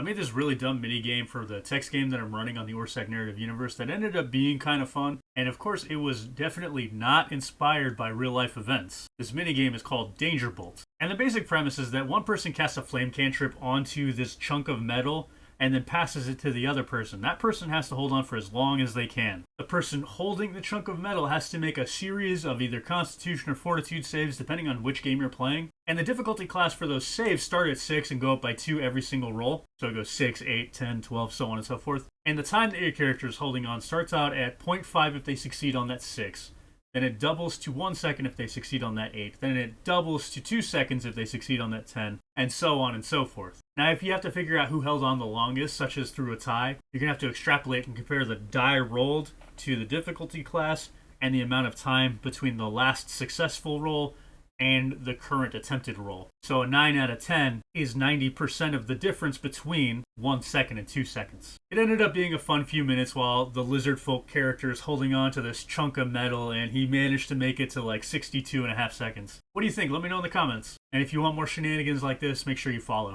I made this really dumb mini game for the text game that I'm running on the Orsak narrative universe that ended up being kind of fun. And of course, it was definitely not inspired by real life events. This mini game is called Danger Bolt. And the basic premise is that one person casts a flame cantrip onto this chunk of metal and then passes it to the other person. That person has to hold on for as long as they can. The person holding the chunk of metal has to make a series of either Constitution or Fortitude saves, depending on which game you're playing. And the difficulty class for those saves start at 6 and go up by 2 every single roll. So it goes 6, 8, 10, 12, so on and so forth. And the time that your character is holding on starts out at 0.5 if they succeed on that 6. Then it doubles to 1 second if they succeed on that 8. Then it doubles to 2 seconds if they succeed on that 10, and so on and so forth. Now, if you have to figure out who held on the longest, such as through a tie, you're going to have to extrapolate and compare the die rolled to the difficulty class and the amount of time between the last successful roll and the current attempted roll. So a 9 out of 10 is 90% of the difference between 1 second and 2 seconds. It ended up being a fun few minutes while the lizard folk character is holding on to this chunk of metal, and he managed to make it to like 62 and a half seconds. What do you think? Let me know in the comments. And if you want more shenanigans like this, make sure you follow.